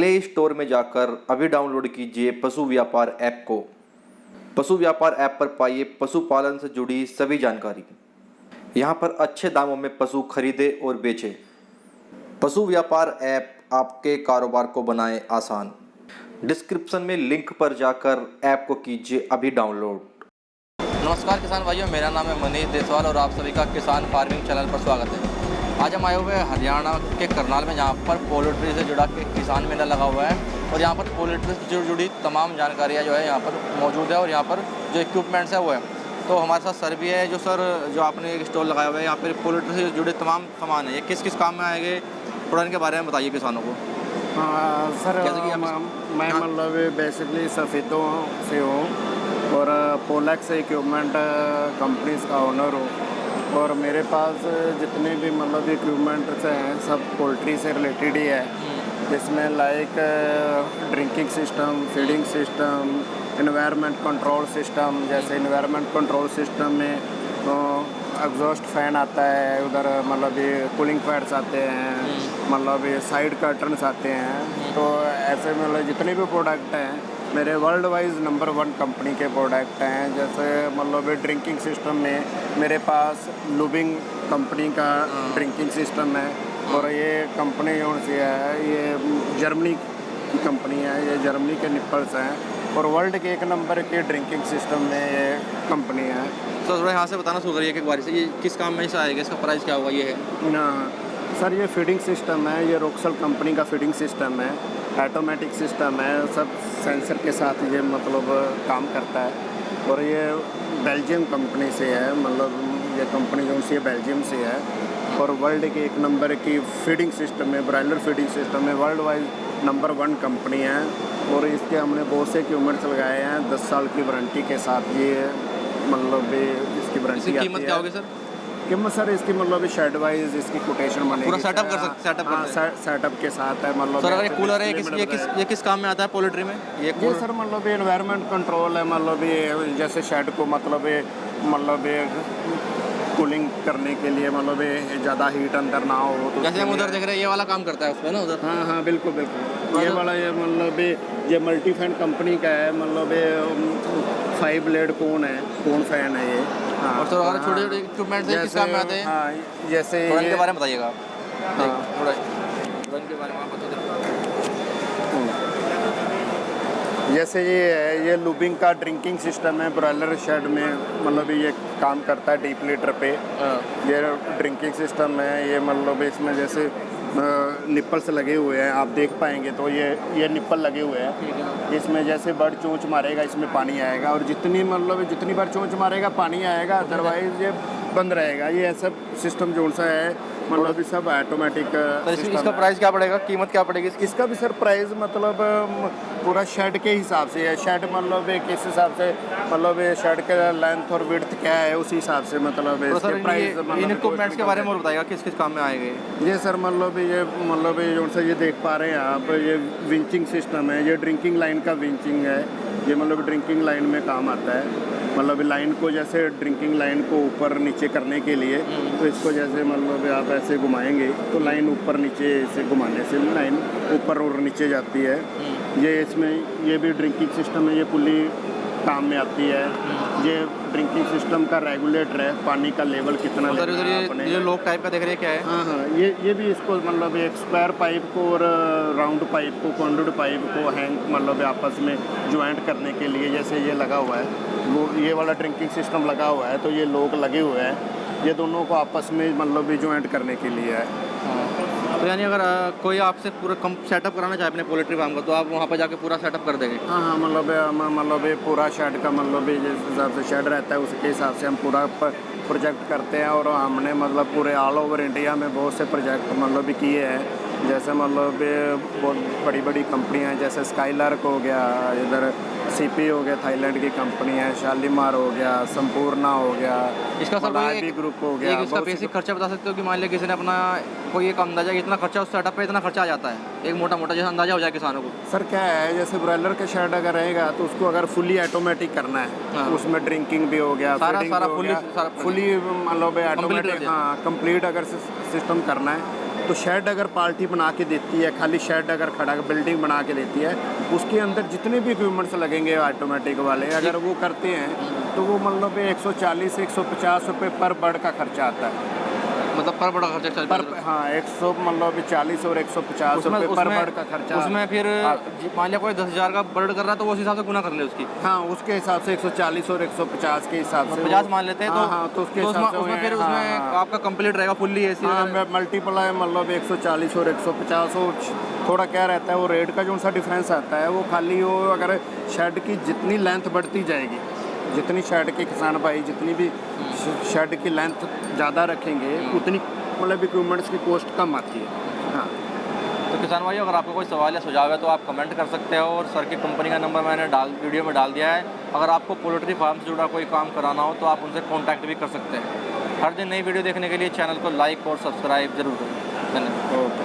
Play store में जाकर अभी डाउनलोड कीजिए पशु व्यापार ऐप को। पशु व्यापार ऐप पर पाइए पशुपालन से जुड़ी सभी जानकारी। यहाँ पर अच्छे दामों में पशु खरीदे और बेचें। पशु व्यापार ऐप आपके कारोबार को बनाए आसान। डिस्क्रिप्शन में लिंक पर जाकर ऐप को कीजिए अभी डाउनलोड। नमस्कार किसान भाइयों, मेरा नाम है मनीष देसवाल और आप सभी का किसान फार्मिंग चैनल पर स्वागत है। आज हम आए हुए हैं हरियाणा के करनाल में, जहाँ पर पोल्ट्री से जुड़ा के किसान मेला लगा हुआ है और यहाँ पर पोल्ट्री से जुड़ी तमाम जानकारियाँ जो है यहाँ पर मौजूद है और यहाँ पर जो इक्विपमेंट्स है वो है। तो हमारे साथ सर भी है। जो आपने एक स्टॉल लगाया हुआ है, यहाँ पर पोल्ट्री से जुड़े तमाम सामान है, ये किस किस काम में आएंगे, थोड़ा इनके बारे में बताइए किसानों को। हाँ सर, जैसे कि मैं मतलब बेसिकली सफ़ेदों से हूँ और पोलेक्स इक्विपमेंट कंपनीज का ओनर हूँ और मेरे पास जितने भी मतलब इक्विपमेंट्स हैं सब पोल्ट्री से रिलेटेड ही है। इसमें like drinking system, feeding system, environment control system. जैसे इन्वायरमेंट कंट्रोल सिस्टम में एग्जॉस्ट फैन आता है, उधर मतलब ये कूलिंग पैड्स आते हैं, मतलब ये साइड कर्टन्स आते हैं। तो ऐसे मतलब जितने भी प्रोडक्ट हैं मेरे वर्ल्ड वाइज नंबर 1 कंपनी के प्रोडक्ट हैं। जैसे मतलब ड्रिंकिंग सिस्टम में मेरे पास लुबिंग कंपनी का ड्रिंकिंग सिस्टम है और ये कंपनी कौन सी है, ये जर्मनी की कंपनी है, ये जर्मनी के निप्पल्स हैं और वर्ल्ड के 1 नंबर के ड्रिंकिंग सिस्टम में ये कंपनी है। तो थोड़ा यहाँ से बताना शुरू करिए एक बार से, ये किस काम में से आएगा, इसका प्राइस क्या होगा। ये है ना सर, ये फीडिंग सिस्टम है, ये रोक्सल कंपनी का फीडिंग सिस्टम है, ऑटोमेटिक सिस्टम है, सब सेंसर के साथ ये मतलब काम करता है और ये बेल्जियम कंपनी से है। मतलब ये कंपनी जो सी बेल्जियम से है और वर्ल्ड के 1 नंबर की फीडिंग सिस्टम में, ब्रायलर फीडिंग सिस्टम में वर्ल्ड वाइड नंबर 1 कंपनी है और इसके हमने बहुत से इक्विपमेंट्स लगाए हैं 10 साल की वारंटी के साथ। ये मतलब इसकी वारंटी कीमत क्या होगी सर? कीमत सर इसकी मतलब शेड वाइज इसकी कोटेशन बनेगी, पूरा सेटअप कर सकते, सेटअप के साथ है। मतलब सर अगर कूलर है, ये किस काम में आता है पोल्ट्री में? ये सर मतलब ये एनवायरनमेंट कंट्रोल है। मतलब ये जैसे शेड को मतलब ये कूलिंग करने के लिए, मतलब ये ज़्यादा हीट अंदर ना हो। तो जैसे हम उधर देख रहे हैं ये वाला काम करता है उसमें ना उधर। हाँ बिल्कुल बिल्कुल। ये वाला ये मतलब ये मल्टी फैन कंपनी का है। मतलब ये 5 ब्लेड कोन फैन है ये। हाँ, और सर छोटे छोटे इक्विपमेंट किस काम में आते हैं? हाँ, जैसे इनके बारे में बताइएगा आप। थोड़ा इनके बारे में आप बता दें। जैसे ये है, ये लुबिंग का ड्रिंकिंग सिस्टम है ब्रॉयलर शेड में, मतलब ये काम करता है डीप लीटर पे। ये ड्रिंकिंग सिस्टम है। ये मतलब इसमें जैसे निप्पल्स लगे हुए हैं, आप देख पाएंगे तो ये निप्पल लगे हुए हैं। इसमें जैसे बर्ड चोंच मारेगा इसमें पानी आएगा और जितनी बार चोंच मारेगा पानी आएगा, अदरवाइज ये बंद रहेगा। ये ऐसा सिस्टम जो सा है मतलब सब ऑटोमेटिक। तो इसका प्राइस क्या पड़ेगा, कीमत क्या पड़ेगी इसका भी सर प्राइस मतलब पूरा शेड के हिसाब से है। शेड मतलब किस हिसाब से, मतलब शेड का लेंथ और विड्थ क्या है उसी हिसाब से मतलब इसके प्राइस। इन इक्विपमेंट्स के बारे में बताइएगा किस किस काम में आएंगे ये सर। मतलब ये जो सा ये देख पा रहे हैं आप, ये विंचिंग सिस्टम है, ये ड्रिंकिंग लाइन का विंचिंग है। ये मतलब ड्रिंकिंग लाइन में काम आता है। मतलब लाइन को जैसे ड्रिंकिंग लाइन को ऊपर नीचे करने के लिए, तो इसको जैसे मतलब आप ऐसे घुमाएंगे तो लाइन ऊपर नीचे से घुमाने से लाइन ऊपर और नीचे जाती है। ये इसमें ये भी ड्रिंकिंग सिस्टम है, ये पुली काम में आती है। ये ड्रिंकिंग सिस्टम का रेगुलेटर है, पानी का लेवल कितना ये लोग टाइप का देख रहे हैं क्या है? हाँ, ये भी इसको मतलब एक स्क्वायर पाइप को और राउंड पाइप को, कॉन्डुइट पाइप को हैंग मतलब आपस में ज्वाइंट करने के लिए जैसे ये लगा हुआ है, वो ये वाला ड्रिंकिंग सिस्टम लगा हुआ है। तो ये लोग लगे हुए हैं, ये दोनों को आपस में मतलब ज्वाइंट करने के लिए है। तो यानी अगर कोई आपसे पूरा सेटअप कराना चाहे अपने पोल्ट्री फार्म का, तो आप वहाँ पर जाके पूरा सेटअप कर देंगे? हाँ, मतलब ये पूरा शेड का मतलब जिस हिसाब से शेड रहता है उसके हिसाब से हम पूरा प्रोजेक्ट करते हैं और हमने मतलब पूरे ऑल ओवर इंडिया में बहुत से प्रोजेक्ट मतलब भी किए हैं। जैसे मतलब बहुत बड़ी बड़ी कंपनियां हैं, जैसे स्काईलार्क हो गया, इधर सीपी हो गया, थाईलैंड की कंपनी है, शालीमार हो गया, संपूर्णा हो गया, इसका सब आईबी ग्रुप हो गया। इसका बेसिक खर्चा बता सकते हो कि मान लिया किसी ने अपना कोई एक अंदाजा इतना खर्चा उस सेटअप पे इतना खर्चा आ जाता है, एक मोटा जैसा अंदाजा हो जाए किसानों को? सर क्या है, जैसे ब्रॉयलर का शेड अगर रहेगा तो उसको अगर फुली ऑटोमेटिक करना है, हाँ। उसमें ड्रिंकिंग भी हो गया, सारा फुली मतलब ऑटोमेटिक, हाँ कंप्लीट अगर सिस्टम करना है तो शेड अगर पार्टी बना के देती है, खाली शेड अगर खड़ा बिल्डिंग बना के देती है, उसके अंदर जितने भी इक्विपमेंट्स लगेंगे ऑटोमेटिक वाले, अगर वो करते हैं तो वो मतलब 140-150 रुपये पर बर्ड का खर्चा आता है। मतलब पर बड़ा खर्चा चल पर हाँ 100 मतलब 40 और 150 रुपये पर बर्ड का खर्चा। उसमें फिर मान लिया कोई 10,000 का बर्ड कर रहा है तो वो उस हिसाब से गुना कर ले उसकी। हाँ उसके हिसाब से 140 और 150 के हिसाब से 50 मान लेते हैं तो हाँ तो उसके हिसाब से उसमें फिर उसमें आपका कंप्लीट रहेगा फुल्ली एसी। हाँ मल्टीप्लाई मतलब 140 और 150 और थोड़ा क्या रहता है वो रेट का जो सा डिफरेंस आता है वो खाली वो अगर शेड की जितनी लेंथ बढ़ती जाएगी, जितनी शेड के किसान भाई जितनी भी शेड की लेंथ ज़्यादा रखेंगे उतनी मतलब इक्विपमेंट्स की कॉस्ट कम आती है। हाँ तो किसान भाई अगर आपको कोई सवाल या सुझाव है तो आप कमेंट कर सकते हो और सर की कंपनी का नंबर मैंने वीडियो में डाल दिया है। अगर आपको पोल्ट्री फार्म से जुड़ा कोई काम कराना हो तो आप उनसे कॉन्टैक्ट भी कर सकते हैं। हर दिन नई वीडियो देखने के लिए चैनल को लाइक और सब्सक्राइब जरूर करें। धन्यवाद। ओके।